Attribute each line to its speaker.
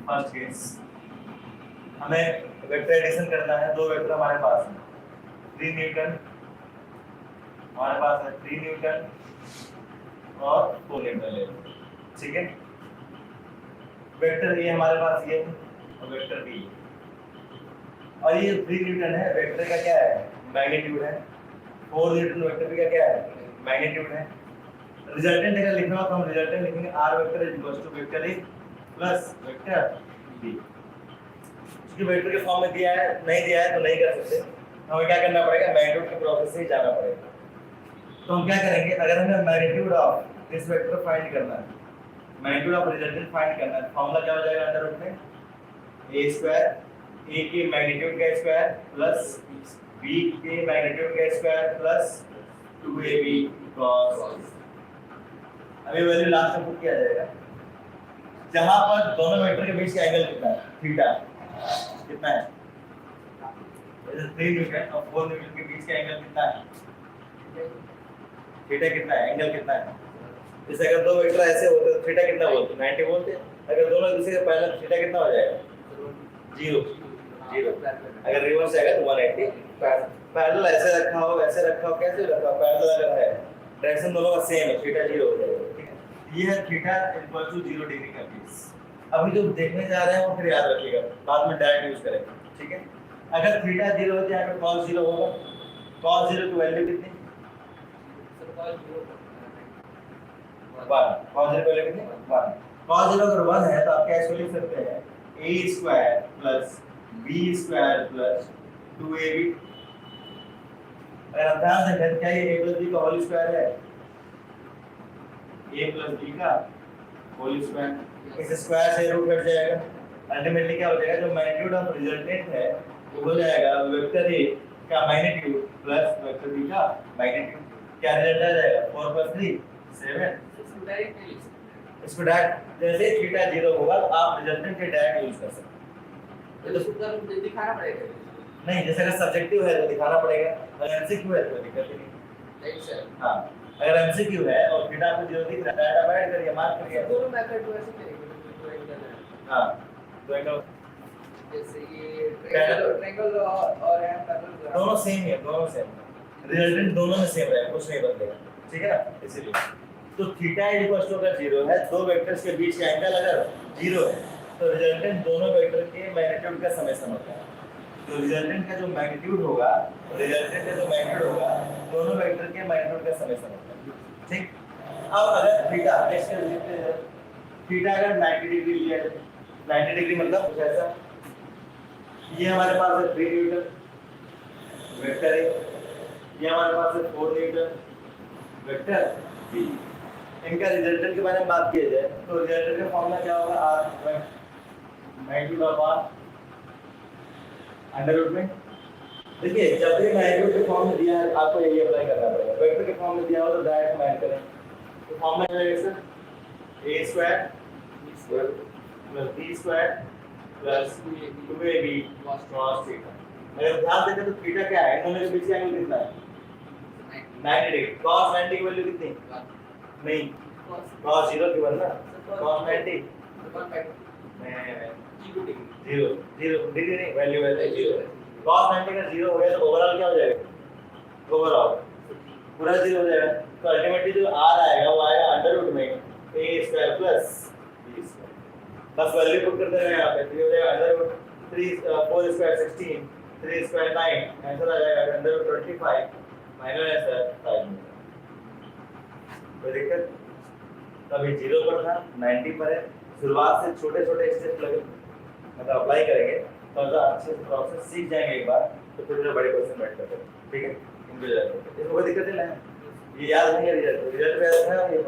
Speaker 1: First case हमें vector addition करना है। दो वेक्टर हमारे पास है, 3 न्यूटन हमारे पास है, 3 न्यूटन और 4 न्यूटन ले लो, ठीक है। वेक्टर ए हमारे पास ये है और वेक्टर बी, और ये 3 न्यूटन है, वेक्टर का क्या है, मैग्नीट्यूड है। 4 न्यूटन वेक्टर का क्या है, मैग्नीट्यूड है। रिजल्टेंट अगर लिखना हो तो हम रिजल्टेंट लिखेंगे R vector is equal to vector A plus vector B. क्योंकि वेक्टर के फॉर्म में दिया है, नहीं दिया है तो नहीं कर सकते, हमें क्या करना पड़ेगा, मैग्नीट्यूड के प्रोसेस से ही जाना पड़ेगा। तो हम क्या करेंगे, अगर हमें magnitude of this vector find करना है, मैग्नीट्यूड ऑफ रिजल्टेंट फाइंड करना है, फॉर्मूला क्या हो जाएगा अंडर रूट में a स्क्वायर, a के मैग्नीट्यूड का स्क्वायर प्लस b के मैग्नीट्यूड का स्क्वायर प्लस 2ab cos। अभी वैल्यू लास्ट में पुट किया जाएगा, जहां पर दोनों वेक्टर के बीच का एंगल कितना है, थीटा कितना है, 3 न्यूटन और 4 न्यूटन के बीच का एंगल कितना है, थीटा कितना है, एंगल कितना है। जैसे अगर दो वेक्टर ऐसे होते तो थीटा कितना बोलते, 90 बोलते। अगर दोनों दूसरे के पैरेलल थीटा कितना हो जाएगा, 0। अगर रिवर्स आएगा तो 180। पैरेलल ऐसे रखा हो, वैसे रखा हो, कैसे रखा हो, पैरेलल अगर है, डायरेक्शन दोनों का सेम है, थीटा 0 हो जाएगा, ठीक है। ये है थीटा इक्वल टू 0 डिग्री का केस। अभी जो देखने जा रहे हैं वो फिर याद रखिएगा, बाद में डायरेक्ट यूज करेंगे, ठीक है। अगर थीटा 0 हो जाए तो cos 0 होगा। cos 0 की वैल्यू कितनी, 1। cos 0 की वैल्यू कितनी, 1। cos 0 अगर 1 है तो आप क्या इसको लिख सकते हैं, a square plus b square plus 2ab। अगर आप ध्यान से देखें क्या ये a प्लस b का होल स्क्वायर है, a प्लस b का होल स्क्वायर, इस स्क्वायर से रूट कट जाएगा, अल्टीमेटली क्या हो जाएगा, जो मैग्नीट्यूड ऑफ रिजल्टेंट है वो हो जाएगा वेक्टर a का मैग्नीट्यूड प्लस वेक्टर b का मैग्नीट्यूड। क्या रिजल्ट आ जाएगा, 4 + 3 7। इसको डायरेक्ट जैसे थीटा 0 होगा तो आप रिजल्टेंट के डायरेक्ट यूज कर सकते हैं।
Speaker 2: तो सूत्र दिखाना पड़ेगा
Speaker 1: नहीं, जैसे अगर सब्जेक्टिव है तो दिखाना पड़ेगा, अगर एमसीक्यू है तो दिक्कत नहीं।
Speaker 2: Right sir.
Speaker 1: हां, अगर एमसीक्यू है और थीटा को 0 दिख रहा है, डाटा ऐड करिए, मार्क करिए।
Speaker 2: दोनों मेथड वैसे करेंगे,
Speaker 1: हां, तो एंगल
Speaker 2: जैसे ये ट्रायंगल और है पैरेलल,
Speaker 1: दोनों सेम है, दोनों सेम, रिजल्टेंट दोनों में सेम रहेगा, कुछ नहीं बदलेगा, ठीक है ना। इसीलिए तो थीटा इक्वल टू अगर 0 है, दो वेक्टर्स के बीच का एंगल अगर 0 है तो रिजल्टेंट दोनों वेक्टर के मैग्नीट्यूड का समेशन होता है। तो रिजल्टेंट का जो मैग्नीट्यूड होगा, रिजल्टेंट का जो मैग्नीट्यूड होगा, दोनों वेक्टर के मैग्नीट्यूड का समेशन होता है, ठीक। अब अगर थीटा थीटा अगर 90 डिग्री लिया जाए, 90 डिग्री मतलब कुछ ऐसा, ये हमारे पास है 3 न्यूटन वेक्टर है, ये हमारे पास है 4 न्यूटन वेक्टर बी। इनका रिजल्टेंट के बारे में बात किया जाए तो रिजल्टेंट का फॉर्मूला क्या होगा, r magnitude of r under root में। देखिए जब भी मैग्नीट्यूड के फॉर्म में दिया है आपको यही अप्लाई करना पड़ेगा, वेक्टर के फॉर्म में दिया हो तो डायरेक्ट मैच करें। तो फॉर्मूला क्या है sir, a square plus b square plus 2ab cos theta. अगर ध्यान दें तो थीटा क्या है, इनमें के बीच का एंगल कितना है, 90 डिग्री। cos 90 की वैल्यू कितनी, नहीं cos 0 की वैल्यू ना, cos 90 0 डिग्री नहीं, वैल्यू है 0। cos 90 का 0 हो गया तो ओवरऑल क्या हो जाएगा, ओवरऑल पूरा 0 हो जाएगा। तो अल्टीमेटली जो r आएगा वो आएगा अंडर रूट में a square plus b square. बस वैल्यू पुट कर देना है यहां पे, तो ये हो जाएगा under root 3 4 square 16 3 square 9, answer आ जाएगा अंडर रूट 25 माइनस आंसर 5। कोई दिक्कत, तभी 0 पर था 90 पर है। शुरुआत से छोटे छोटे स्टेप लगे मतलब अप्लाई करेंगे तो अच्छे से प्रोसेस सीख जाएंगे एक बार, तो फिर बड़े क्वेश्चन बैठ करते हैं, ठीक है। इनको इसमें कोई दिक्कत नहीं है, ये याद नहीं है, रिजल्ट पे आता है ये